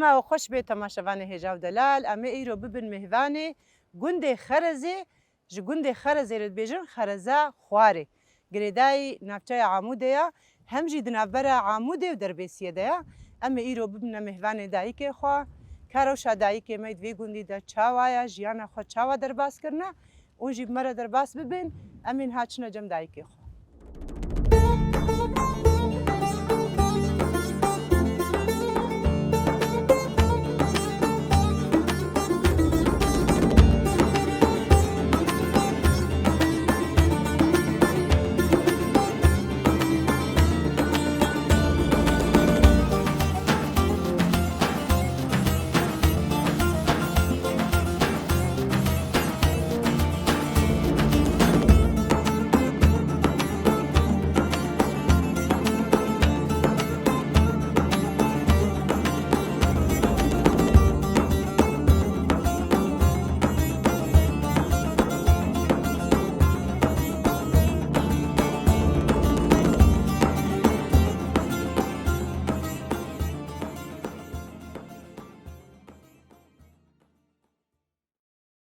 اما و خوش به تماشاوان هجاو دلال اما ایرو ببن مهوانه گنده خرزه جه گنده خرزه رد بیجن خرزه خواره گریدای نافچه عموده یا هم جی دنابره عموده و دربیسیه ده اما ایرو ببن مهوانه دایی که خواه کاروشا دایی که مید وی گندی ده چاوایا جیانا خود چاوا درباس کرنا اون جی مره درباس ببین امین هاچنا جم دایی که خواه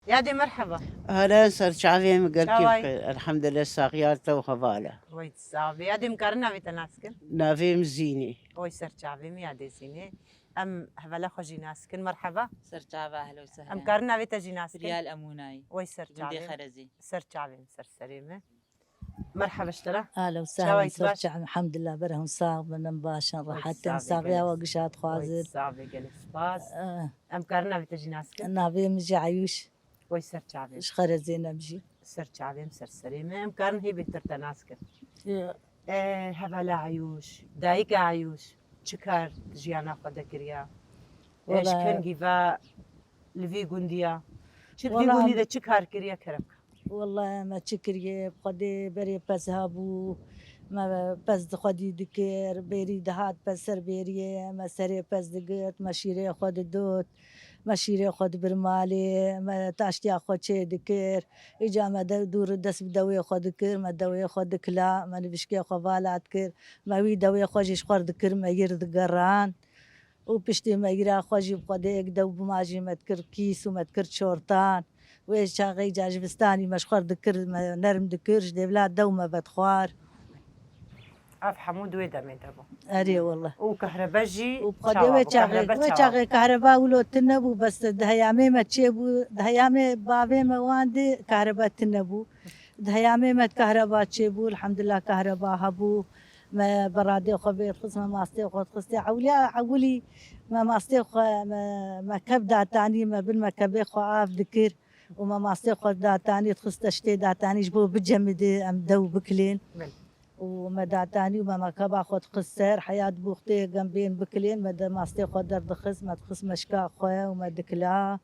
يا دي مرحبا أهلا سرچاوي مقرتي شاوي. بخير الحمد لله ساقيات وخبالة ويت صافي يا دي مقارنة بتناسكن نافي مزيني وي سرچاوي مي يا سيني ام هبلا خوجي ناسكن مرحبا سرچاوه اهلا وسهلا ام قارنة بتجي ناسكن ريال اموناي وي جندي سرچاوي خرزي سرچاوي سرسريمة مرحبا اشترى اهلا وسهلا شاوي صرت تباش الحمد لله برهم صاغ من باشا راحتين صافي صاغيا قلت. وقشات ويت خوازر صافي قال سباس آه، ام قارنة بتجي ناسكن نافي مجي عيوش وي سرچاوي شخرة زينة بجي سرچاوي سرسريمة ام قارن هي بتر تناسكن هبلا عيوش دايقة عيوش چكار جيانا خود كريا ايش والله- كان جيفا لفي قنديا شد في والله- قندي ده چكار كريا كرم والله ما تشكري بقدي بري بس هابو ما بس دخدي دكير بيري دهات بس سر بيري ما سري بس دقت ما شيري خود دوت ما شيري خود برمالي ما تاشتي خود شي دكير إجا ما دور دس بدوي خود كر ما دوي خود كلا ما نبشكي خبالات كر ما وي دوي خوجيش خورد كر ما يرد قران وبشتي ما يرا خوجي بقديك دو بماجي ما تكر كيس وما تكر شورتان ويش شاغي جاج بستاني مشخور دكر ما نرم دكرش دي بلاد دوما بتخوار اف حمود ويدا ميتابو أري والله وكهرباجي وبقدي وشاغي كهرباء ولو تنبو بس دهيامي ما تشيبو دهيامي بابي ما واندي كهرباء تنبو دهيامي ما كهرباء تشيبو الحمد لله كهرباء هبو ما برادي خبير خصم ما استي خد خصتي عولي ما استي ما كبدا تاني ما بالمكبي خواف ذكر وما استي خد تاني تخصت اشتي تاني جبو بجمدي ام دو بكلين وما دعتاني وما مكبا خد خسر حياة بوختي جنبين بكلين ما استي خد درد خس ما تخص مشكا خويا وما دكلا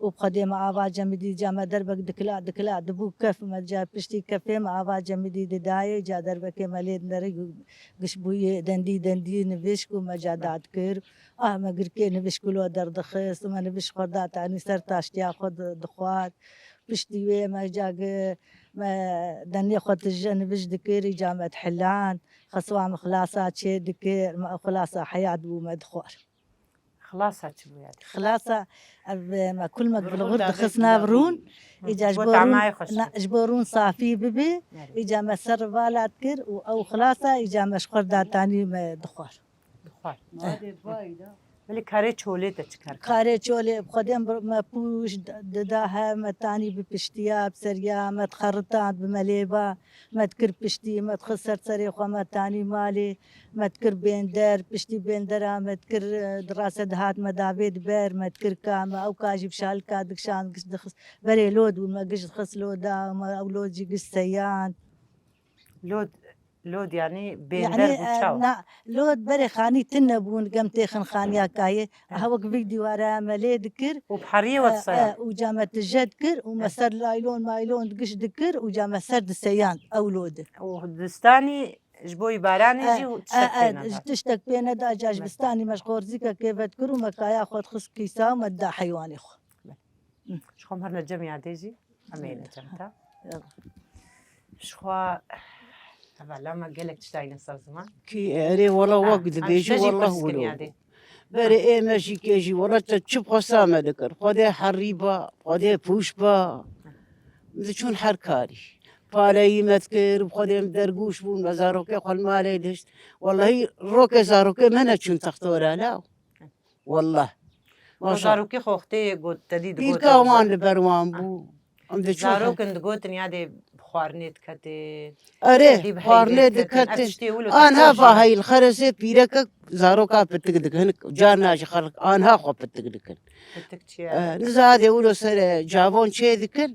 وبقدي ما آبا جمدي جا ما دربك دكلا دبو كف ما جا بشتي كفي ما آبا جمدي دداي جا دربك ماليد نري قشبوي دندي نبشكو ما جا دعت كير ما قركي نبشكو درد خس وما نبش خدات عني سرت اشتيا خد دخوات بشتي وي ما جا ما دني خد الجن بش دكيري جامعة حلان خصوام خلاصات شي دكير ما خلاصة حياة بو مدخور خلاص هاتشبو يا دي خلاصة ما كل ما بالغرد خصنا برون إجا طعماي خوش جبورون صافي ببي إجا مسر بالات كر أو خلاصة إجا مشخور داتاني ما دخور دخوار ولی کاری چوله تا چکار خاري شولي بخدم ما بوش دداها ما تاني ببشتيا بسريا ما تخرطان بمليبا ما تكر بشتي ما تخسر صريخ ما تاني مالي ما تكر بيندر بشتي بيندرا ما تكر دراسة دهات ما دافيد بير ما تكر كاما أو كاجي بشال كادك شان قش دخس بري لود وما قش خس لودا ما أو لود جي قش سيان لود يعني بين يعني درب وتشاو لود بري خاني تنبون قمتي خن خانيا كاي هوك بيك ديوارا ملي ذكر وبحرية وتصير وجامة الجد كر ومسر لايلون مايلون دقش دكر وجامة سرد السيان أولود ودستاني جبوي باران يجي وتشتكينا تشتك بين دا جاج بستاني مشغور زيكا كيف تكر ومكايا خد خص كيسا ومدا حيواني خو شخو هرنا الجميع ديجي أمينة جمتا يلا. شخو هذا لما قالك تشتاين صار زمان كي أري والله وقت بيجي والله ولو ولو بري ايه ماشي كيجي ورا تشوف خسامة ذكر خدي حريبا خدي بوشبا مثل شون حركاري فالي مذكر بخدي مدرقوش بون مزاروكي قل مالي دشت والله روكي زاروكي منا شون تختورا لا والله ما شاء الله زاروكي خوختي قلت تدي بيركا وان لبروان بو عم زاروك اند قوتن يادي بخوارنيت كتي أريه خارني دكتن أنا باهي الخرسة بيرك زاروكا بتقدكن جارنا خلق أنا خو بتقدكن نزاد يقولوا سر جابون شيء ذكن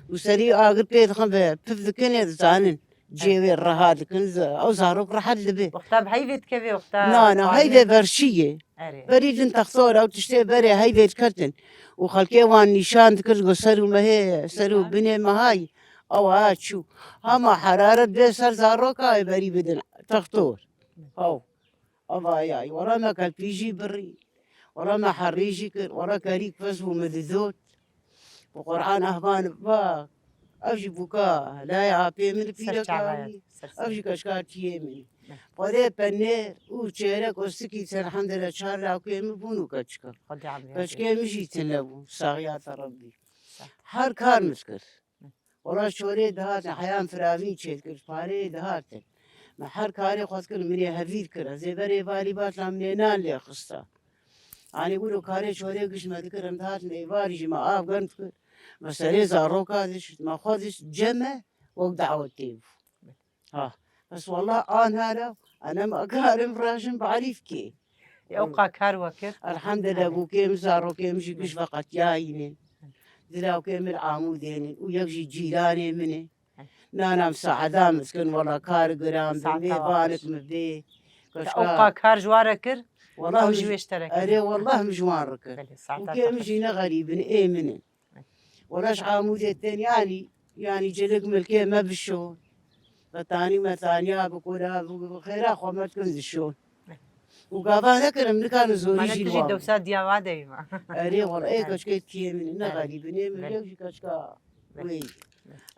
وسري آخر بيت خم بفذكن يزانن جيوي الرهادكن أو زاروك راح لبي وقتها بهيفيت كيفي وقتها نانا هيدا برشية بريد انت تختار أو تشتري بري هيدا كرتن وخلكي وان نشان ذكر قصروا ما هي سروا بني ما هاي أو هات شو هما حرارة بيسر زاروكا بري بدن تختار أو أبا ورا ما كالبيجي بري ورا ما حريجي كر ورا كريك فزو مذذوت وقرآن أهبان با أفجي بوكا لا يعطي من بيركاني أفجي كشكات يمين قدي بنير وشيرك وسكيت الحمد لله شهر لا كيم بونو كشكا كشكا مشي تلو صاغيات ربي هر كار مسكر ورا شوري دهات حيام فرافين شيت فاري دهات ما هر كاري خاص كل مني هفير كرا زبري بالي بات لامني نان لي خستا أنا يقولوا كاري شوري قش ما ذكر دهات نيفاري جما آب قرنت كر بس ليه زاروكا دش ما خادش جمع وقدعوة تيف ها بس والله أنا ما كارم فراشم بعرف كي يوقع كار وكر الحمد لله بوكيم زاروكيم شي قش فقط جاينين دلاو كيم العامودين ويجي جيراني مني نانا مساعدة مسكن والله كار قرام بمي بانك مبدي أوقع كار جوارة كر والله جويش ترك أري والله مجوان ركر وكيم جينا غريب إيه منن ولاش عامودين يعني جلق ملكي ما بالشون فتاني ما ثانية بقولها بخير أخو ما تكنز الشون وقابا ذكر من كانوا زوري ما نتجي دوسات ديابا دايما أري والله إيه كشكيت كي من غريب نيم ليش كشكا وي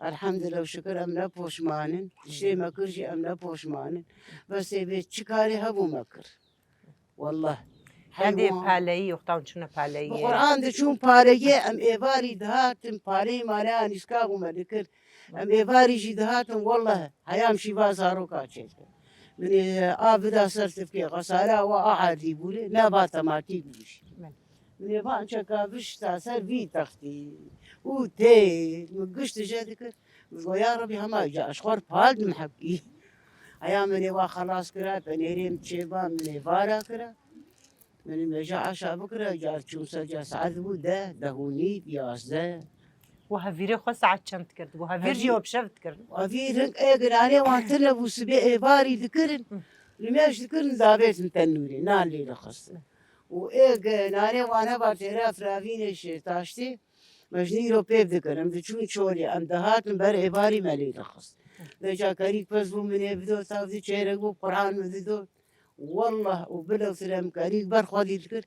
الحمد لله وشكر أمنا بوشمانن شيء ما كرجي أمنا بوشمانن بس يبي شكاري هبو مكر والله هذه بالي وقتها شنو بالي القرآن ده شون بالي أم إباري دهاتم بالي مالا نسكاغو ما ذكر أم إباري جي دهاتم والله هيام شيبا زارو كاتشيت من آبدا سرتفكي غسالة وأعادي بولي نبات ما تيجيش من يبان شكابش تاسر في تختي وتي مقشت جادك يا ربي هما جا أشخار بالد محكي أيام من يبا خلاص كرا بنيريم تشيبا من يبارا كرا من مجا عشا بكرا جا تشوسا جا سعد بودا دهوني بياسدا وهفيري خو ساعة شمت كرت وهفير جيوب شفت كرت وفيرك اقراني وانتنا بوسبي إباري ذكرن لماش ذكرن زابيت متنوري نان لي لخص وإيه ناني وانا بارتيرا فرافينش تاشتي مجني رو بيب ذكرن بتشون شولي أم دهات بر إباري مالي لخص ذا كريك بزبو من يبدو تاوذي شيرك وقرآن مذدو والله وبلو سلام كريك برخوادي ذكر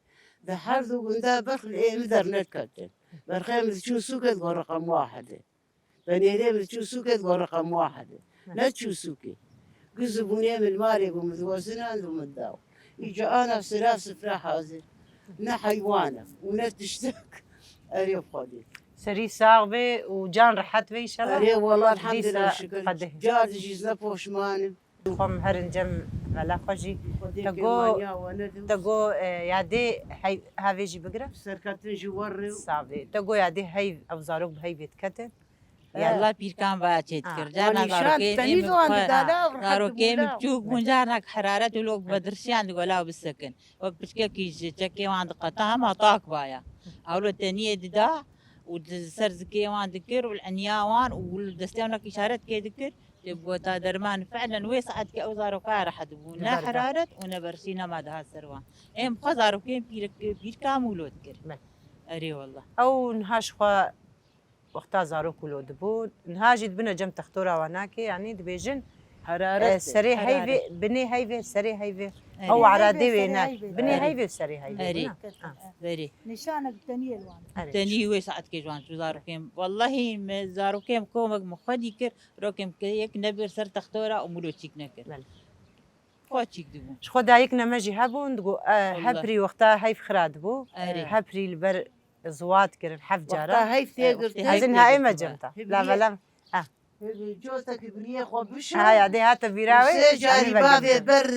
ذا حرثو بندا برخ الإيم ذرنت كتن برخيم تشون سوكت رقم واحد بنيريم تشون سوكت رقم واحد لا تشون سوكي قزبوني من المالي ومتوازنان ومتداو يجا أنا سلاف سفرة حاضر نا حيوانة ونا تشتك أريب خادي سري صاغبة وجان رحت بي شلا أريب والله الحمد لله شكرا جاد جيزنا بوشمان خم هرن جم على خجي تقو يادي هاي هافيجي بقرا سركتن جوار صعبة تقو يادي هاي أبزاروك بهاي بيتكتن يلا بيركان باچت كر جانا زاروكي متشوك من جانك حرارة ولوك بدرسيان تقولا بالسكن وبشكل كيجي تشكي وعند قطعها ما طاق بايا أولو التانية دا والسرزكي وان ذكر والعنياوان والدستيون لك إشارات كي ذكر تبغى تادرمان فعلا ويسعد كأوزارو كارح تبونا حرارة ونبرسينا ما ده السروان إم خزارو كيم بيركام ولود كر أري والله أو نهاش خوا وقتا زاروك ولود بود نهاجي بنا جم تختورا وناكي يعني دبيجن حرارة سري هيفي بني هيفي سري هيفي أو عرادي ويناك بني هيفي سري هيفي أري أري نشانك تانية الوان تاني ويسعد كيجوان شو زاروكيم والله زاروكيم كومك مخدي كر روكيم كيك نبر سر تختورا وملوتشيك نكر خواتيك دبو شخو دايك نمجي هبون دقو هبري وقتها هاي خراد بو أري. هبري البر زوات كرن حف جارة وقتها هاي ثيقر هزين هاي ما جمتا لا بلا جوزك بريه خو بشو هاي عادي هات بيراوي سجاري بابي بر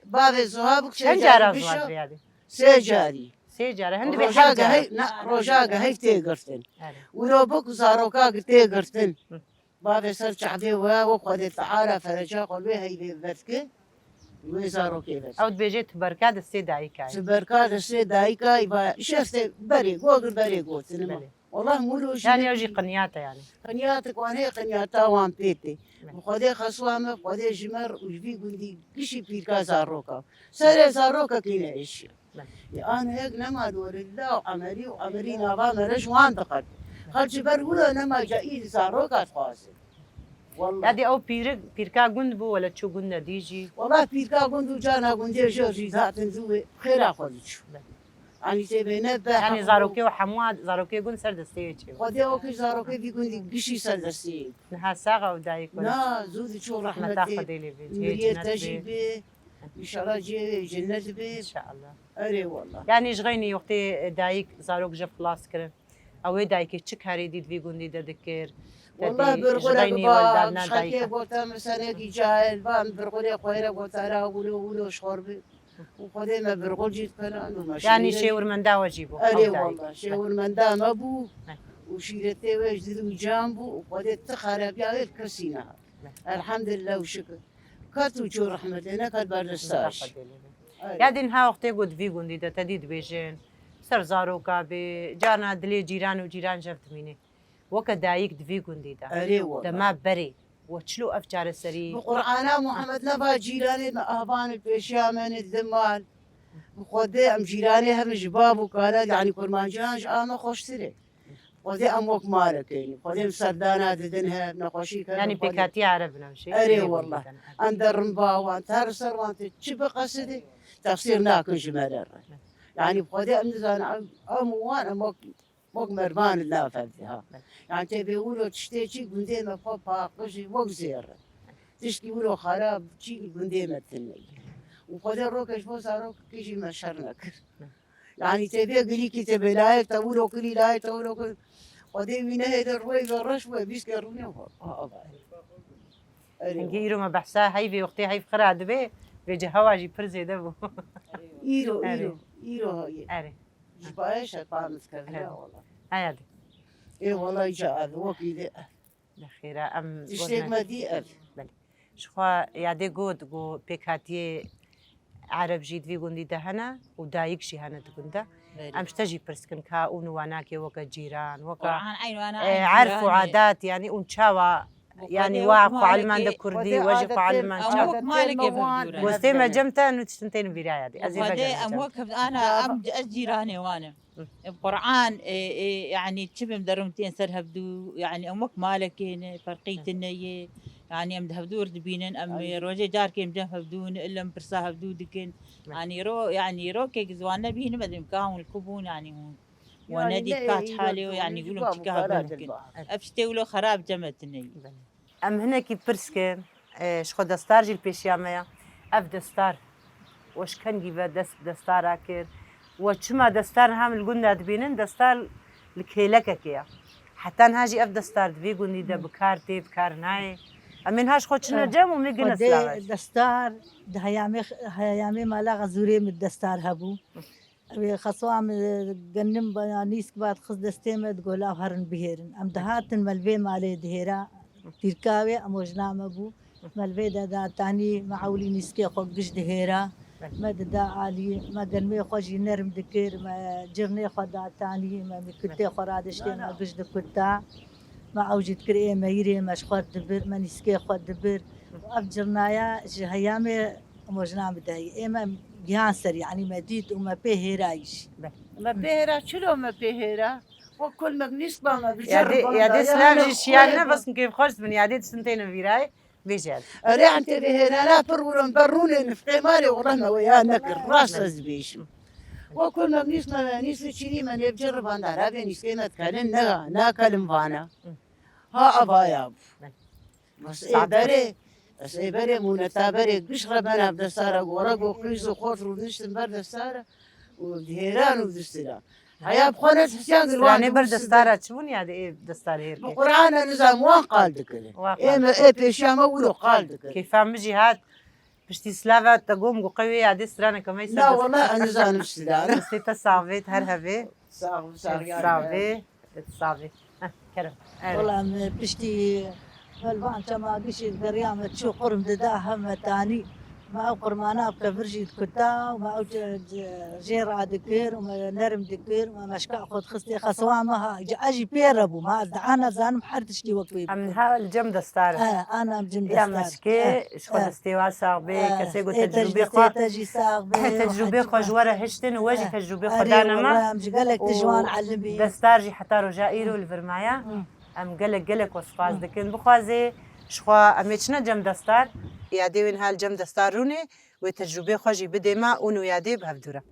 بابي زهابك شن جارة سجاري زوات بشو بريادي سجاري سجارة هند روجاga بحف جارة هاي نا روجاga هاي ثيقرتن أري. ولو بك زاروكا ثيقرتن بابي سر شعبي وخذ تعالى فرجا قلبي هاي بذكي وزاروكي بس او بيجيت بركاد السيدة كاي سبركات السيد دايكا يبا شفت بري قوقر بري قوت بلي. والله مولو يعني يجي قنياته يعني قنياتك وانا قنياتا وان بيتي وخذي خصوامه وخذي جمر وجبي قندي كشي بيركا زاروكا سر زاروكا كينا ايش انا هيك نما دور الله وعمري نابا مرش وان تقد خرج بر ولا نما جاي زاروكا تقاسي والله هذه او بيركا جند بو ولا تشو جند ديجي والله بيركا قندو جانا قندي جورجي ذات زوي خير اخذش يعني تبي نبه يعني زاروكي وحمواد زاروكي جند سرد السيتشي خذي اوكي زاروكي بيقول قشي سلسي نها ساغة ودايك ولا لا زودي شو ما تاخذ رحمتي لي بيت مريت جنة تجي بي. بي ان شاء الله جي جنة ان بي شاء الله اري والله يعني جغيني وقتي دايك زاروك جاب خلاص كرن او دايك تشك هاري ديد في جندي دذكر والله برغولة جغيني بابا ولدنا مش حكي دايك قوتا مثلا كي جاهل بام برغولة قويرة قوتا لا ولو شخور بي وخذي ما برغول جيت كلام وماشي يعني شيور من دا وجيبو اري والله شيور من دام ابو وشيرتي وجدد وجامبو وخذي تخرب يا الكرسينا الحمد لله وشكر كاتو جو رحمتنا كات بردستاش يعني نها وقتي قد في جندي دا تديد بيجين سر زاروكا بي جانا دلي جيران وجيران جفت ميني وكا دايك دفي جندي دا اري والله دما بري وتشلو افجار السري بقرآن محمد نبا جيراني أهبان البيشامن الدمال بخودي أم جيراني هم جباب وكالات يعني كرمان جانج أنا خوش سري خودي أم وك مالك يعني خودي مسردانا ددنها نقاشي كان يعني بيكاتي عربنا مشي أري والله أندر رمبا وان ترسر وان تشبه قصدي تفسير ناكن جمال يعني بخودي أم نزان أم وان أم وك مرمان النافذ ها يعني تبيقولوا تشتيشي قندي ما بابا قشي وك زير تشتي ولو خراب شي قندي ما تني وخذ الروكش بو صاروك كيجي مشرنك يعني تبي قلي كي تبي لا تقولوا كلي لا تقولوا كل خذي من هذا الروي بالرشوة بيسكروني نجيرو ما بحسها هاي في وقتي هاي في خراد بي بيجي هواجي برزي دبو إيرو هاي اري جبايش طعمت كذا والله هاي إيه والله جاء وكيل الأخيرة أم تشتيك ما دي ألف شخوا يادي قود قو بيكاتي عرب جيد في قندي دهنا ودايك شي هنا تقندا أمش تجي برسكن كا ونواناكي وكا جيران وكا قرآن عين وأنا عرفوا عادات يعني ونشاوا يعني واقفوا على من كردي وجفوا على من أموك مالك يا وستيما جمتا إنه تشتنتين برايا دي وبعدين أموك أنا أم أجيراني وأنا القرآن يعني تشبه مدرمتين سر هبدو يعني أموك مالك فرقية النية يعني أم هبدور دبينن أم روجي جاركي مجم هبدون إلا مبرسا هبدو دكن يعني رو كي زوانا بيهن بدهم كاهم الكوبون يعني وندي كات حالي يعني يقولون تكاها ممكن أفشتي ولو خراب جمت النية أم هنا كي برسكن شخو دستار جيل بيشياميا أف دستار وش كان جيبا دستار أكير وشما دستار هم الجنة دبينن دستار الكيلكة كيا حتى نهاجي أف دستار دبي جندي ده بكارتي بكارناي أمين هاش خود شنا جم وميجنا سلاش دستار ده هيامي مالا غزوري من الدستار هبو خصوام جنم بنانيس بعد خص دستيمة تقولا هرن بهيرن أم دهاتن ملبي مالي دهيرا تيركاوي أموجنام أبو ملبي دا تاني معولي نسكي خو قش دهيرا ما دا عالي ما جنمي خوجي نرم دكير ما جرني خو دا تاني ما مكتي خو رادشتي ما قش دكتا ما أوجد كريه ما يري ما شخوات دبر ما نسكي خو دبر وأفجرنايا هيامي أموجنام دهي إما جانسر يعني مديد وما بهيرايش ما بيهرا شلو ما بيهرا وكل ما بنسبة ما يا دي سلام جيشيالنا بس كيف خرجت من يادي سنتين فيراي بيجاد ريح انت بهرا لا برون بروني نفقي مالي ورحنا ويا نكر راس زبيش وكل ما بنسبة ما نسبة شيني ما نبجرب أنا رابي نسكينا تكلم ناكلم فانا ها أبايا بس إيه بري بري مونتا بري قشرة بنا بدستارة ورق وقيس وخوف ودشتن بردستارة ودهيران ودستنا هيا بخونة حسيان يعني بردستارة شون يعني إيه دستار هيك القرآن نظام وان قال ذكره إيه بيشامة ولو قال ذكره كيف عم بيجي هاد بشتي سلافا تقوم قوي عادي سرانا كما يصير لا والله نظام السلالة بس تصعبي تهرهبي صعب تصعبي كرم والله بشتي فالبان كما قشي القريامة شو قرم دداها متاني ما أو قرمانا بكفرجي كتا وما أو جيرا دكير وما نرم دكير وما مشكا خد خستي خسوامها أجي بيربو ما دعانا زانم حرتشتي وقوي من ها الجم دستار أنا بجم يا مشكي شخو استيوا صاغبي كسيغو تجربي خو تجي صاغبي تجربي خو جوارا هشتن وجي تجربي خو دانا ما قالك تجوان علمي دستار جي حتى رجائيرو الفرمايا ام قالك وصفاز دكن بخوازي شخوا اميتشنا جم دستار يادي وين هالجم دستار روني وتجربي خو جي بدي ما اونو يادي بهفدوره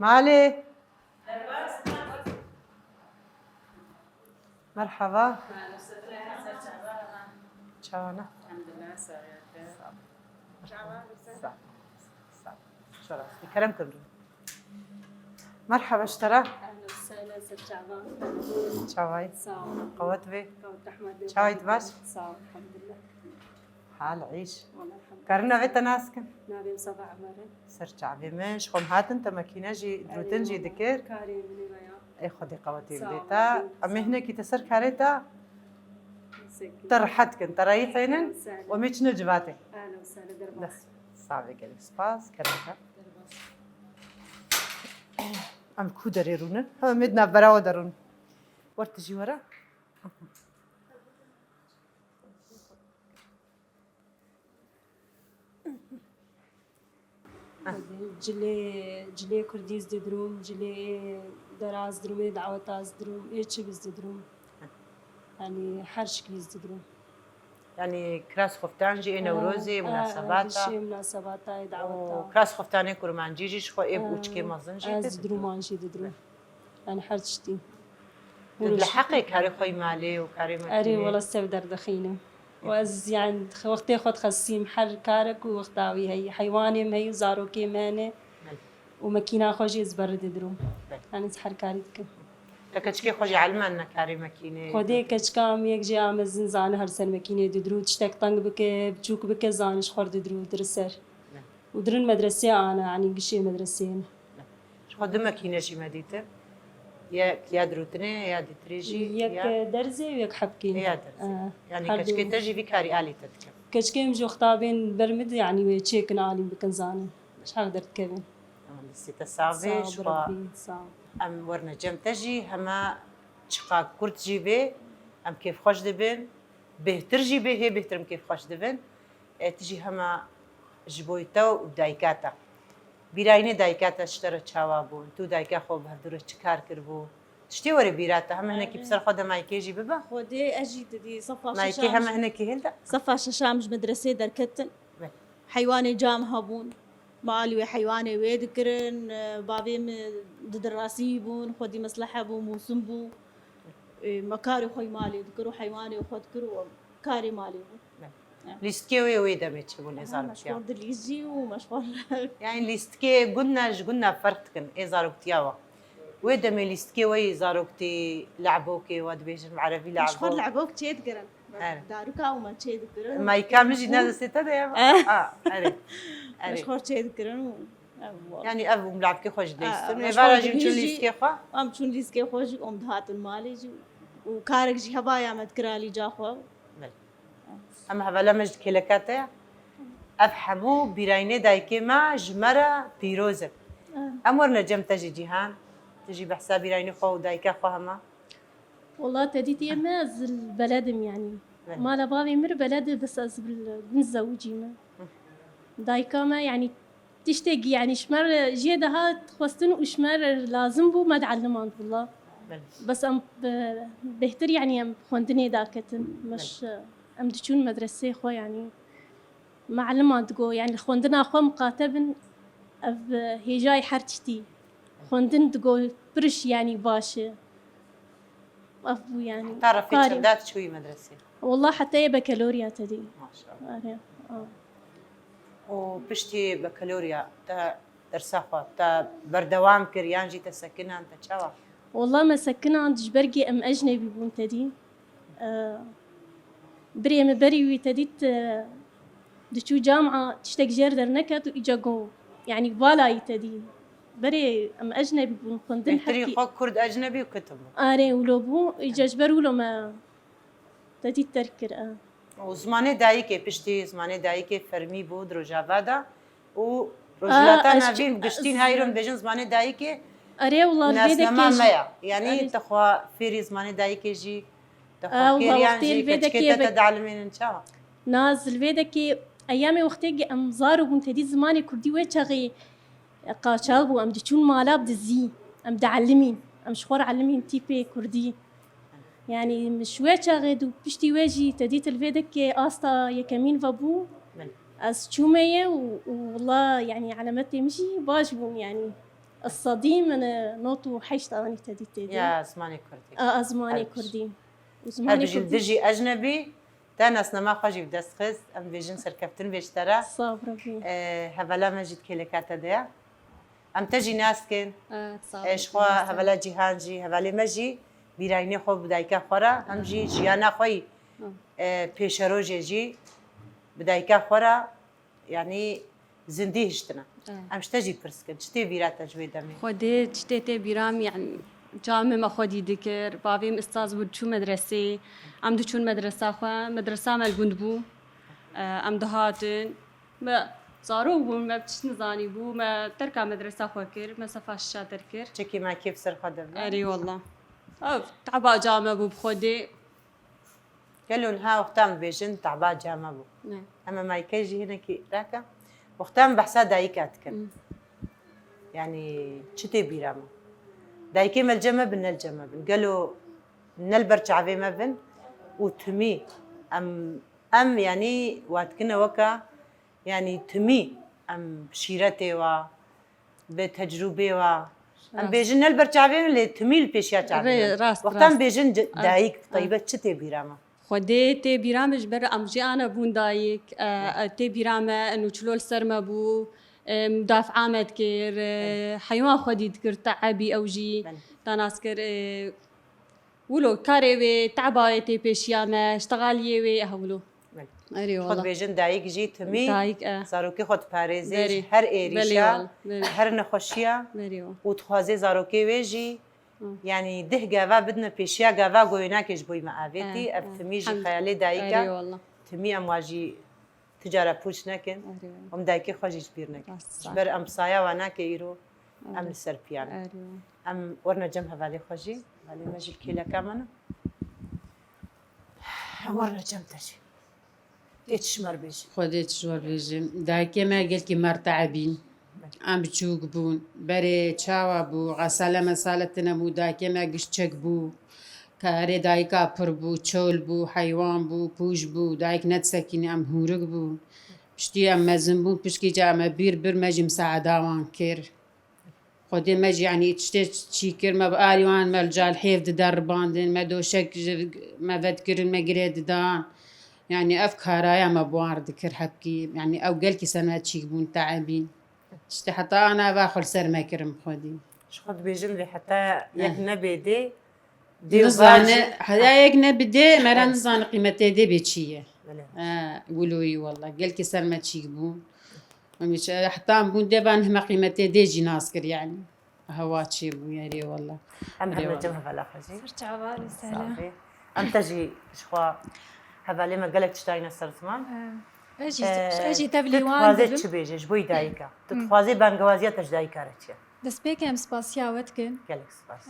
مالي مرحبا شلونك؟ الحمد لله شرف كرمكم مرحبا اشترى اهلا وسهلا ست شعبان شاوي صام قوت بي كوت احمد شاوي باش صام الحمد لله حال عيش والله الحمد كارنا بيت ناسكن لله نبي صباح عمره سرچا بمش خم هات انت ماكينه جي دروتن جي دكر كاري مني ويا اي خدي قوتي صعب. بديتا امي هنا كي تسر كاريتا مسكين ترحتكن تريحينن وسهلا وميتش نجباتي اهلا وسهلا درباس صعبه كده سباس كرمك ام كودري رونن ها مدنا براو درون ورتجي ورا جلي كرديز دروم جلي دراز دروم دعوتاز دروم ايش بز دروم يعني حرش كليز دروم يعني كراس خفتانجي نوروزي مناسباتا شيء مناسباتا دعوتها وكراس خفتاني كرمانجيجي شخو ايه بوچكي مازنجي از درومانشي دروم يعني حرشتي لحقي كاري خوي مالي وكاري مكيني اري والله استبدر دخينه واز يعني وقتي خد خصيم حر كارك ووقتاوي هي حيواني مهي زاروكي ماني وماكينه خوجي زبرد دروم يعني سحر كاريتك تكچكي خوجي علمنا كاري مكيني خودي كچكام يك جي امزن زان هر سر ماكينه درو تشتك طنق بك بچوك بك زانش خورد درو درسر ودرن مدرسه انا يعني قشي مدرسين شخو دم مكينه شي مديته يا دروتني يا ديتريجي يك درزي ويك حبكين يا درزي يعني كچكي تجي في كاري الي تتكم كچكي مجو خطابين برمد يعني ويتشيكن علي بكن زاني مش هقدر تكمل لسيتا صعبة صعب شخو ربي صعب ام ورنا جم تجي هما شقا كرت جيبي ام كيف خوش دبن بهتر جيبي هي بهترم كيف خوش دبن تجي هما جبويتا ودايكاتا بیراینه دایکات اشتر چاوا بون تو دایکا خوب هردور چکار کربو تشتی وری بیراتا هم هناك بسر خود مایکی جی ببا خودي اجي دي صفا مایکی هم هناك هلدا صفا ششامج مدرسة دركتن حيواني جام هابون مالي حيواني ويدكرن بابي دراسي بون خودي مصلحة بو موسم بو مكاري خوي مالي ذكروا حيواني وخد كرو كاري مالي بو لیستکی وی دمی چه بون ازار مشغول بتیا دليجي ومشغول يعني لیستکی قلنا فرق کن ازار بتیاوا وی دمی لیستکی وی ازار بتی لعبو کی واد بیشم عربی مشغول لعبو لعبوك تشيد قرن داروكا وما تشيد قرن مایکا مجی نزد ستا ده اری اری مشغول تشيد قرن يعني أب ملعب كي خوش ديستن مش ميفارا خوش جيم بيجي. شو ليسكي خوا ام چون لیسکه خوش ام دهات المالجی و کارک جی هبایا مد کرالی جا خو أما هذا مجد كيلكاتة أفهمو براينة دايكي ما جمرة بيروزة أمورنا جم تجي جيهان تجي بحساب براينة خو دايكا خو هما والله تديتي ما زل بلدم يعني ما لبابي مر بلد بس أزبل بنزوجي ما دايكا ما يعني تشتاق يعني شمر جيدها تخوستن وشمر لازم بو ما تعلمان والله بس أم بهتر يعني أم خوندني داكتن مش أم تشون مدرسة خو يعني معلمات تقول يعني خوندنا خو مقاتبن أب هي جاي حرتشتي خوندن تقول برش يعني باشا أبو يعني تعرف في قاري. شردات شوي مدرسة والله حتى بكالوريا تدي ما شاء الله أري. وبشتي بكالوريا تا درسا خوا تا بردوام كريان جي تسكنها أنت شوا والله ما سكنا عند جبرجي أم أجنبي بون تدي بري أم بري تديت دشو جامعة تشتاق جردر نكت وإجاقو يعني بالاي تدي بري أم أجنبي بون خندن بهتري حكي خو كرد أجنبي وكتب آري ولوبو إجاجبر ولو ما تدي تركر وزمانه دایکه پشتی زمانه دایکه فرمی بود روجاوادا و روجلاتا نوین گشتین هایرون بجن زمانه دایکه أري والله ناس الفيدا نما كيجي مايا يعني أري. تخوا فيري زمانه دایکه جی والله تخوا كيريان وقتي جي الفيدا كتشكيتا كيبك. تدعلمين ان شاء الله ناز الفيدا كي أيامي وقتي أم زارو بون تدي زماني كردي ويتشغي قاشاغو أم دشون مالاب دزي أم دعلمين أم شخور علمين تيبي كردي يعني مش ويتشغي دو بشتي ويجي تديت الفيدا كي آستا يكمين فابو از شومية والله يعني علامات تمشي باجبون يعني الصديم أنا نوتو حيشت أني تديت يا زمانه كردي أزماني كردي هل وزماني بجي كردي دجي اجنبي تا ناس نما خواجي بدست خز ام بيجن سركفتن بيشترا صابرة بي هبلا مجد كيلكاتا ديا ام تجي ناس كن ايش خوا هبلا جيهان جي هبلا مجي بیراینه خو بدایکا خورا هم جی جیانا خوی پیشروجی جی بدایکا خورا يعني زندي هشتنا امش تجي برسكن شتي بيرات تجويد دمي خودي تشتي بيرام يعني جامع ما خودي ذكر بابي استاذ بود شو مدرسه ام دو شون مدرسه خو مدرسه مال بو ام دهاتن ما صاروا بو ما بتش نزاني بو ما تركا مدرسه خو كر ما صفاش شاطر كر تشكي ما كيف سر خدم اري والله تعبا جامع بو بخودي قالوا لها وقتام بيجن تعبا جامع بو اما ما يكيجي هنا كي راكا وقتام بحسا دايكات كن يعني شتي بيرامو دايكي ما الجمع بن الجمع بن قالوا من البرشعبي ما بن وتمي ام يعني واتكنا وكا يعني تمي ام بشيرتي و بتجربه و ام بيجن البرشعبي اللي تمي البيشيا تعبي وقتام بيجن دايك طيبه شتي بيرامو خودي تي بيرامج بر ام جي انا بون دايك تي بيرامه انه تشلول سرما بو مدافع عامد كير حيوان خودي ذكر تعبي او جي تناسكر ولو كاري تعباي تي بيشيامه اشتغاليه وي اهولو اري والله خود بيجن دايك جي تمي دايك زاروكي خود باريزي هر ايريشا هر نخوشيا وتخوازي زاروكي ويجي يعني ده جافا بدنا بيشيا جافا قويناكش بوي معافتي ابتميجي خيالي دايكا تمي امواجي تجارة بوش نكن ام دايكي خوجي كبير نكن جبر ام صايا وانا كيرو ام السربيان ام ورنا جمها بالي خوجي بالي ماجي الكيلا كمان ورنا جم تجي يتشمر بيجي خودت شور بيجي دايكي ما قلت مرتعبين ام بچوك بون بري چاوا بو غسالة مسالة نمو دايكي ما قشتك بو كاري دايكا پر بو چول بو حيوان بو پوش بو دايك نتسكيني ام هورق بو بشتي ام مزن بو بشكي جا ام بير مجي مساعدة وان كير خودي مجي يعني تشتي تشيكر ما بقاليوان ما الجال حيف ددار باندن ما دوشك ما فدكر ما قريد دان يعني افكارا ما بوار ذكر حكي يعني او قلكي سنة تشيك بون تعبين شتي حتى انا باخذ سر ما كرم خودي شخد بيجن لي حتى يكنا بيدي نزان حدا يكنا بدي مرة نزان قيمتي دي بيتشيه قولوا لي والله قال كي سر ما تشيك بون مش حتى ام بون ديفان هما قيمتي ديجي ناسكر يعني هواتشي بيري والله ام هم جمها فلا خزي صرت عبالي سهلة صافي ام تجي شخوا هذا لما قالك تشتاينا السرطمان اجي تبلي تتخوازي وان تشبيجي جبوي دايكا تتخوازي بانقوازية تش دايكا رتيا دس بيكم سباسيا وتكن قالك سباس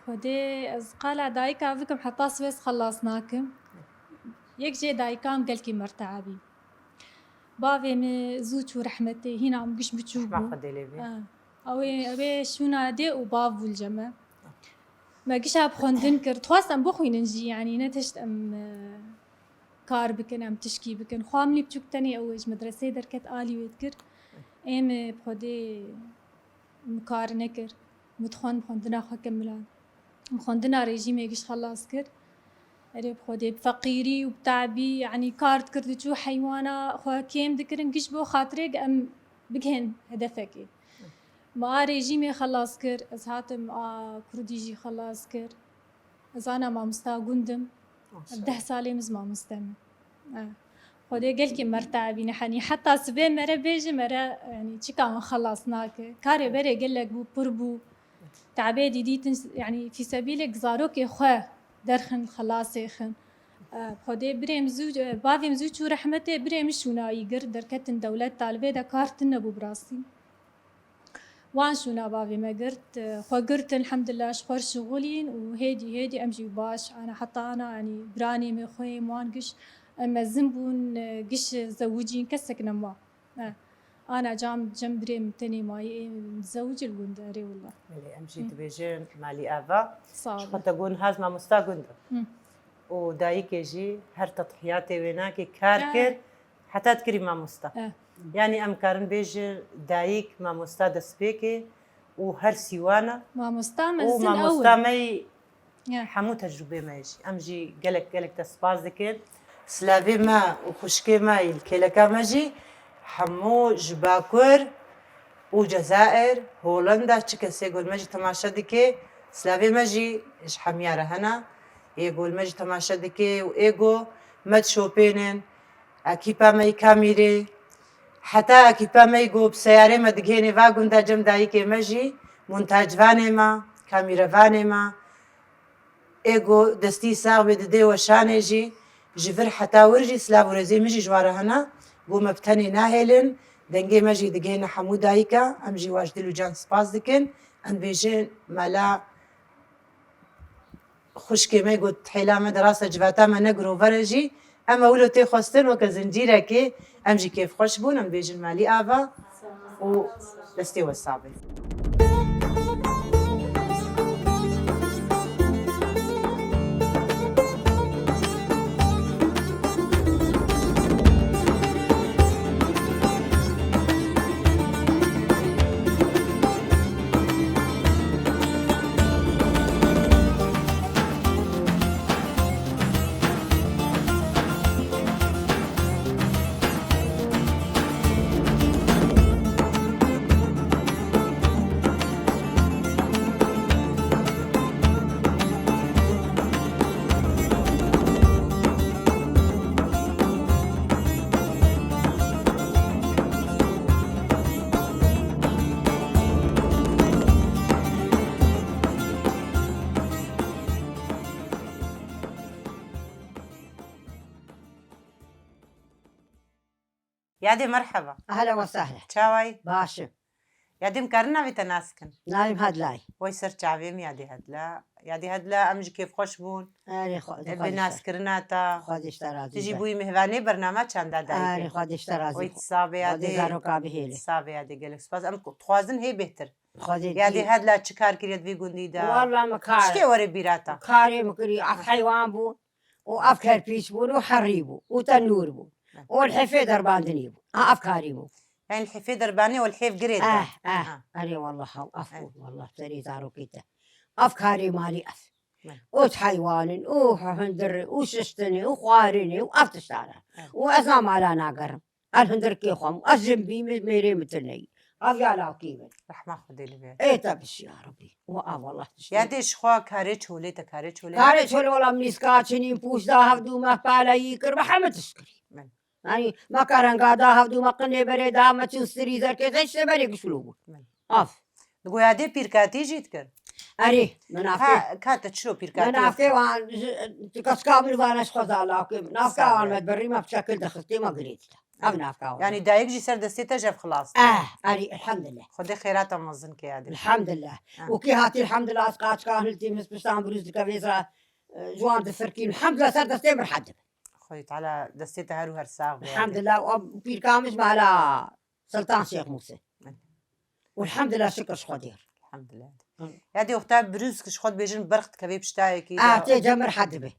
بودي از قال دايكا فيكم حتى سويس خلصناكم يك جي دايكام قالكي مرتعبي بابي مزوج ورحمتي هنا عم قش ما بتشوفوا خدي لي بي اوي شو نادي وباب والجمع ما قش بخندن كر تواس ام بخوي ننجي يعني نتشت ام كار بكن ام تشكي بكن خواملي بتشوك تاني اوج مدرسة دركت آلي ويتكر ايم بخودي مكار نكر متخون بخندنا خو كملان مخندنا ريجيم يقش خلاص كر اري بخودي بفقيري وبتعبي يعني كارت كردجو حيوانا خو كيم ذكرن قش بو خاطرك ام بكهن هدفك ما ريجيمي خلاص كر از هاتم كرديجي خلاص كر از انا ما مستا قندم 10 سالي مز ما مستمع خودي قالكي مرتعبين حني حتى سبين مرة بيجي مرة يعني تشكا ما خلصناك كاري بري قال لك بو بربو تعبيدي دي يعني في سبيلك زاروكي خواه درخن خلاصي خن خودي بريم زوج بافي مزوج ورحمته بريم شونا يقر دركتن دولة طالبة دا كارتن ابو براسي وان شونا بافي ما قرت خو قرت الحمد لله شخور شغولين وهيدي امجي باش انا حتى انا يعني براني مي خوي موان قش اما زنبون قش زوجين كسكنا ما انا جنب بريم تاني ماي متزوج القنداري والله ملي امشي تبيجين مالي افا صعب شخو تقول هاز ما مستا قندم ودايك يجي هر تضحياتي ويناكي كاركر حتى تكري ما مستا يعني ام كارن بيجي دايك ما مستا دسبيكي وهر سيوانا ما مستعمل سن وما اول مستعمل حمو تجربة ما يجي امجي قالك تسباز ذكر سلافي ما وخشكي ما الكيلكا ماجي حمو جباكور وجزائر هولندا تشكسي يقول ماجي تماشا دكي سلافي ماجي ايش حميارة هنا يقول ماجي تماشا دكي وايجو مد شوبينن اكيبا ماي كاميري حتى اكيبا ماي جو بسيارة مدقيني فاقون دا جم دايكي ماجي مونتاج فاني ما كاميرا فاني ما ايجو دستي ساغ بدي وشاني جي جفر حتى ورجي سلاف ورزي مجي جوارا هنا قوم بتني ناهلن دنجي مجي دقينا حمو دايكا امجي واجدلو جان سباس دكن ان بيجين مالا خشكي ما يقول حيلا مدرسة جفاتا ما نقرو فرجي اما ولو تي خوستن وكزنجيرا كي امجي كيف خوش بون ام بيجين مالي افا و دستي والصابي يادي مرحبا أهلا وسهلا تشاوي باشا يادي مكرنا بتناسكن نايم هادلاي ويسر تعبيم يادي هدلا امجي كيف خوش بون أنا بناس كرناتا خود اشترى تجي بوي مهواني برنامج چندا أنا دايك خود اشترى ويت صابي يادي زارو كابهيلي صابي يادي قالك سباز ام توازن هي بهتر خود يادي هدلا چكار كريت في قندي دا والله ما كار شتي وري بيراتا كاري مكري أف حيوان بو وأف كربيش بو وحريبو وتنور بو والحفيد درباندني بو أفكاري بو يعني الحفيد درباني والحيف قريت أنا والله أفو والله تري زارو كيتا أفكاري مالي أف نعم. وش حيوان وهندر وششتني وخوارني وأفتشتارا وأزام على ناقر الهندر كيخوم أزنبي ميري متني أفيالا كيبن رحمة خدي لي بيه إيه تبش يا ربي والله يادي شخوا كاري چولي تكاري چولي كاري شول ولا منيسكاتشني بوش دا هفدو مهبالا يكر بحمد تشكري من. يعني ما كان قادا هفدو ما قني بري دامة تستري ذا كذا إيش تبري قشلوه أف دقو هادي بيركاتي جيت كر أري منافع كاتا تشرو بيركاتي منافع وان تكس كامل وانا خذا لكن منافع وان ما تبري ما بشكل دخلتي ما قريت منافع يعني دايك جي سر دستي جاب خلاص أري الحمد لله خدي خيرات مزن كي هادي الحمد لله وكي هاتي الحمد لله أسقاط كاهلتي مسبستان بروز كبيزة جوان دفركين الحمد لله سر دستي مرحدب خويت على دستي هارو هرساغ الحمد لله وبير كامش على سلطان شيخ موسى والحمد لله شكر شخدير الحمد لله هادي وقتها بروز كش خد بيجن برخت كبيب شتاي كي تيجي مرحدب به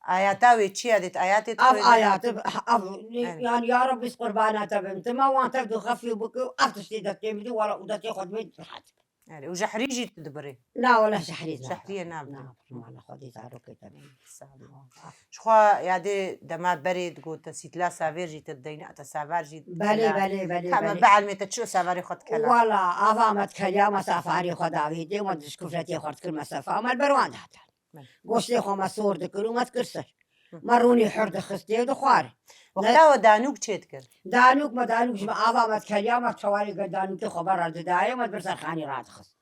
آياتاوي تشي هادي آياتي آيات يعني يا رب قربانات بنت ما وانت تبدو خفي بك أفتشتي دتي بدو ولا ودتي خد بيت مرحدب يعني وجحريجي تدبري لا ولا شحريز شحرية نعم والله خدي تعرفي تمام شخوا يادي دما بريد قلت سيتلا سافيرجي تدينا تسافارجي بلي كما بعد ما تشو سافاري خد كلام ولا أفهمت كلام سافاري خداوي دي ما تدش كفرتي خرط كل مسافة ما البروان هذا قوش لي خو مسور دكرو ما تكرسر مروني حرد خستي دخواري وقتها ودانوك تشيتكر دانوك ما دانوك ما أفهمت كلام توالي قد دانوك خبر الداية ما تبرسر خاني راد خس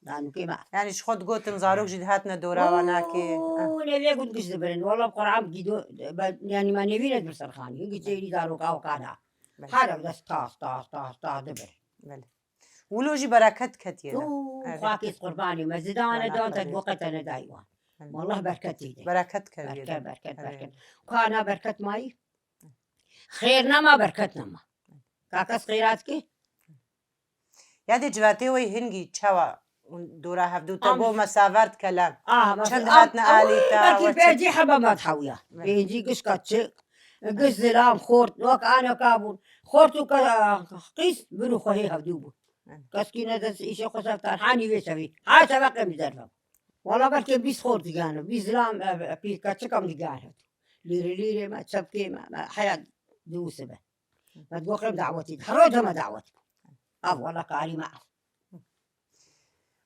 دانوكي ما يعني شخود قلت نزاروك جد هاتنا دورا وناكي نبي قلت قش دبرن والله بقرعم جدو يعني ما نبي ندبر سرخاني قلت لي داروك أو كذا هذا بس طاس دبر ولوجي بركات كتير خاكيس قرباني مزدانة دون تدوقت أنا دايوان والله بركتي بركات كبيرة بركت وكان بركت ماي خيرنا ما بركتنا ما كاكس خيراتك يادي جواتي وي هنجي تشوا دورا هفدو تبو مسافرت كلام چند هاتنا آليتا لكن بيجي حبا ما تحويا بيجي قش كاتشك قش زلام خورت وك أنا كابون خورتو قيس برو خوهي هفدوبو كسكينة دس إيشي خسفتان حاني بيسوي هاي سبقي مزرفة والله بركي بيس خورت جانو بيس زلام بي كاتشكم جانو ليري ما تسبكي ما حياة دوسبة ما تقوقم دعوتي حروتها ما دعوتي والله قاري معه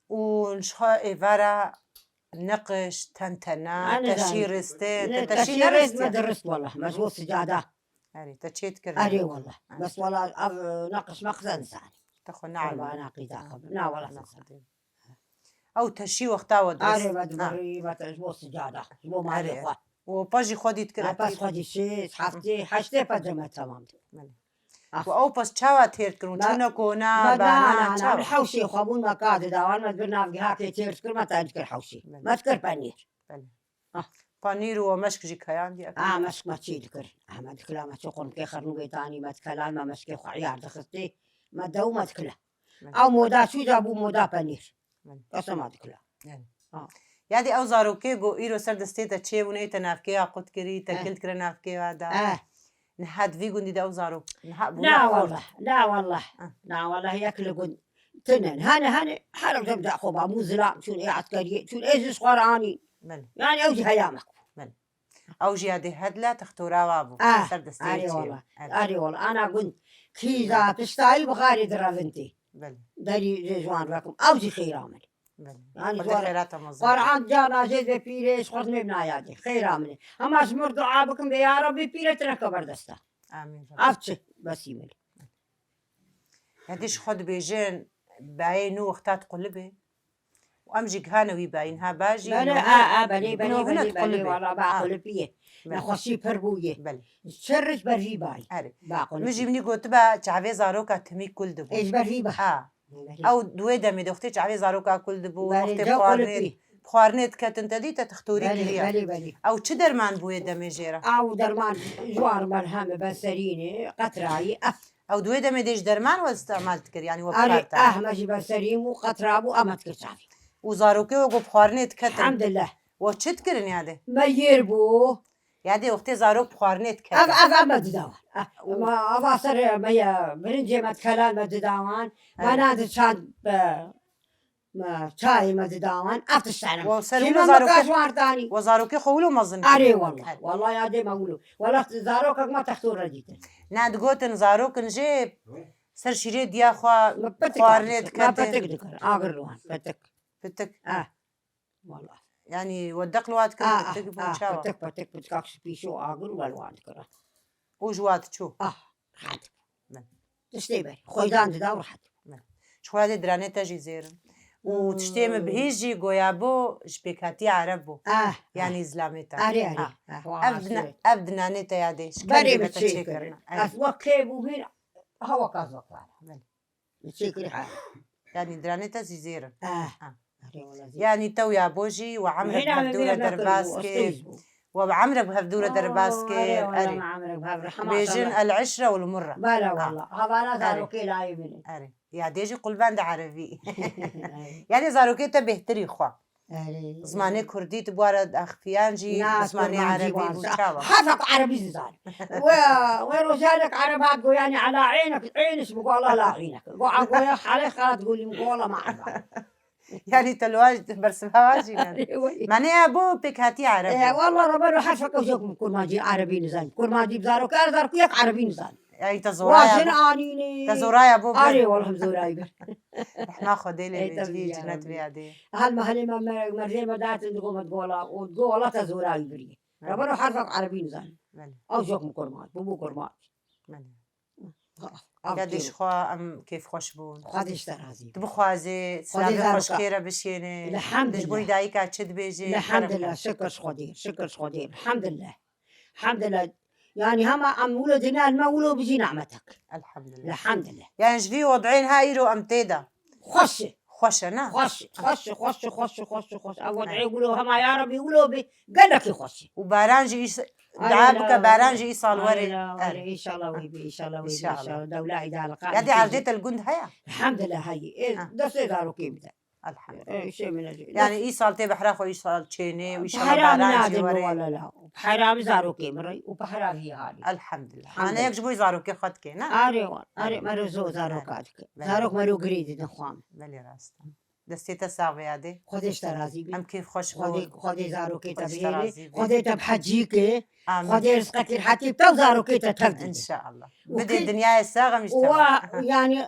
ونشخا إيفارا نقش تنتنا تشيرستين تشيرست ما درست والله مشغول سجادة أري تشيت كر أري والله بس والله نقش مخزن ثاني تخو نعم أنا قيدا لا والله أو تشي وقتا ودرس أري بدبري مشغول سجادة مو معرفة وباجي خودي تكر بس خودي شيء حفتي حشتي بدرمة تمام وأو بس شوا تير كرون شنو كونا أنا الحوشي خابون ما قاعد داوان ما تقولنا في هاكي تير كل ما تذكر حوشي ما تذكر بانير بانير ومشك جي كيان دي مشك ما تذكر ما تكلا ما تقول كي خرنو بيتاني ما تكلا ما مشكي خيار دخلتي ما دو ما تكلا أو مودا شو جابوا مودا بانير قسم ما تكلا يادي أو زاروكي جو إيرو سرد ستيتا تشي ونيتا نافكي عقد كري تكلت كرا نافكي هذا نحاد في قندي ده وزارو لا والله ياكل قند تنن هنا حرب تبدا خوبا مو زلام شون عسكري شون ايش قراني يعني اوجي هيامك اوجي هذه هدله تختورا وابو سرد اري والله انا قلت كيزا تشتاي بخاري درافنتي داري جوان راكم اوجي خير عمل يعني قرآن جانا زيد بيريش خذ مبنا يادي خير عمل اما اسمر دعاء بكم يا ربي بيري تركب بردستا آمين أفتش بس يمل هديش خد بيجين باينو وقتات قلبي وأمجي كهانوي باينها باجي بلي والله باقلبيه نخشي بربويه شرش برجي باي مجي مني قلت با تعوي زاروكا تمي كل دبو إيش برجي با أو دوي دمي دختي تعوي زاروكا كل دبو وقتي بخارنت كاتن تديتا تختوري كليا أو چه درمان بوية دمي جيرا أو درمان جوار مرهم بسريني قطراي أو دوي دمي ديش درمان واستعمالت كر يعني وبخارتا ماشي بسرين وقطرابو أمت كرشافي وزاروكي وقو بخارنت كاتن الحمد لله وچت كرن ياده ما يربو ياده وقتي زاروك بخارنت كاتن ما تداوان ما أفاسر ما برنجي ما تكلال ما تداوان ما نادر شان ما شاي ما تداوان أفتشتنا وزاروكي خولو مظن أري والله يا دي ما أقوله ولا زاروك ما تختور رديت ناد قوتن زاروك نجيب سر شيري ديا خوا خوارنت كاتن ما بتك أقرلوان بتك والله يعني ودق الواد كده بتك بونشاوا بتك بتكش بيشو أقر والوان كره وجوات شو رحت نعم. تشتي بري خويدان دا ورحت شو هذه درانيتا جي زيرم وتشتيم بهيجي قويابو جبيكاتي عربو يعني زلاميتا اري ابدنا نيتا يا ديش بري بتشكر وكيبو هنا هو كذا بتشكر يعني درانيتا جي زيرم يعني تو يا بوجي وعمرك بهدورة درباسكي وعمرك بهدورة درباسكي أري بيجن العشرة والمرة بلا والله هذا زاروكي لا يبني أري يا ديجي قلبان ده عربي يعني زاروكي تبهتري خوا زماني كردي تبوارد أخفيانجي زماني عربي بوشاوة حفق عربي زال ورجالك عربات يعني على عينك عينش بقول الله لا عينك قوي عليه خالد تقولي والله ما أعرف يعني تلواج برسمها واجي معنى أبو بكاتي عربي والله ربنا حفق وجهكم كل ما جي عربي نزال كل ما جي بزاروك زاروكيك عربي نزال أي تزورايا تزورايا أبو أري والله زورايا إحنا خديلي بيجي جنات بيادي هالمهلي ما مرزي ما دات تقوم تقولا وتقولا تزورايا بري ربنا حفق عربي نزال أو جوكم كرمات بوبو كرمات قديش خوا أم كيف خوش بون خديش ترازي تبو خوازي سلامي خوش خيرة بشيني الحمد لله جبوي دايكا تشد بيجي الحمد لله شكر خدير الحمد لله يعني هما أم ولدنا ما ولو بيجي نعمتك الحمد لله يعني جفي وضعين هايرو أم تيدا خوش أنا خوش أودعي ولو هما يا ربي ولو قال لك خوش وبارانجي دعابك بارانجي إيصال وري إن شاء الله ويبي إن شاء الله دولة عدالة يدي عرضيت الجند هيا الحمد لله هي ده سيدارو كيمدا الحمد لله شيء من يعني إيصال تي بحراخ وإيصال تشيني وإيصال بارانجي وري ولا لا بحرام زارو كيمري وبحرام هي هذه الحمد لله أنا يكجبوي زارو كي خد كي نا أري مرزو زارو كاتك زارو مرو قريد نخوام بلي راست دستيتا ساوي هذه خديش ترازي أم كيف خوش بون خدي زارو كي تبيلي خدي تبحجيك خدي رزقك الحتي تو زارو كي تتفضل إن شاء الله بدي الدنيا الساغة مش يعني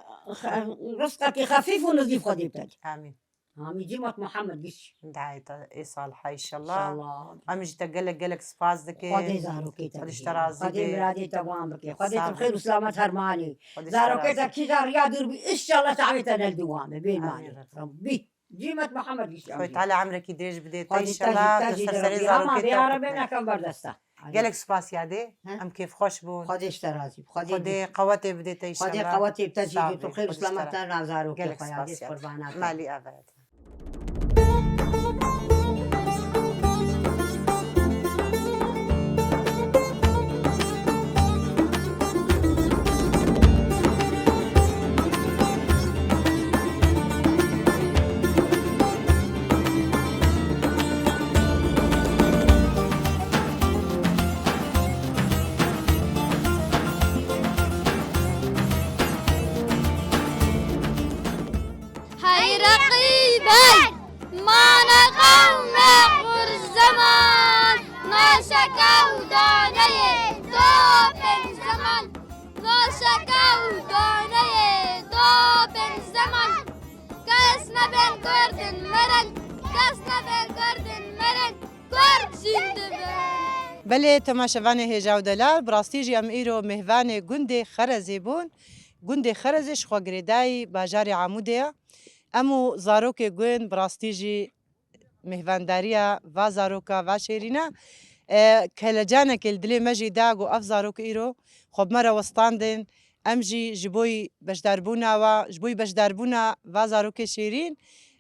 رزقك خفيف ونظيف خدي بتاعي آمين جيمة محمد قش دعاية إيصال حي إن شاء الله أمجي تقلق سباز دكي خدي زاروكي خدي ترازي خدي مرادي تمام بكي خدي بخير وسلامة هرماني زاروكي كذا رياض إن شاء الله تعبتنا الدوام بين مالي ربي جيمة محمد قش خويت على عمرك يدريج بديت إن شاء الله تسترسلي زاروكي يا ربنا كم بردستا قالك سباس يادي أم كيف خوش بون خديش ترازي خدي قواتي بديت إن شاء الله خدي قواتي بتجي بخير وسلامة هرماني زاروكي قالك سباس مالي أبد هاي رقيبي ما نقوم قر الزمان ناشكا وداني دوب الزمان ناشكا وداني دوب الزمان كاسنا بين كرد المرن كاسنا بين كرد المرن كرد جندبن بله تماشاوانه هجاو دلال براستیجی ام ایرو مهوان گنده خرزی بون گنده خرزش خو گریدای باجار عمودیا امو زاروک گون براستیجی مهوانداریا و زاروکا و شیرینا کلجانه کل دلی مجی داغو اف زاروک ایرو خب مرا وستاندن امجی جبوی بشداربونا و جبوی بشداربونا و زاروک شیرین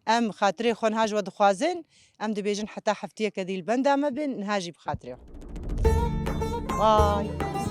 ام خاطری خون هاج و دخوازن ام دبیجن حتی حفتیه کدیل بنده ما بین نهاجی بخاطره باي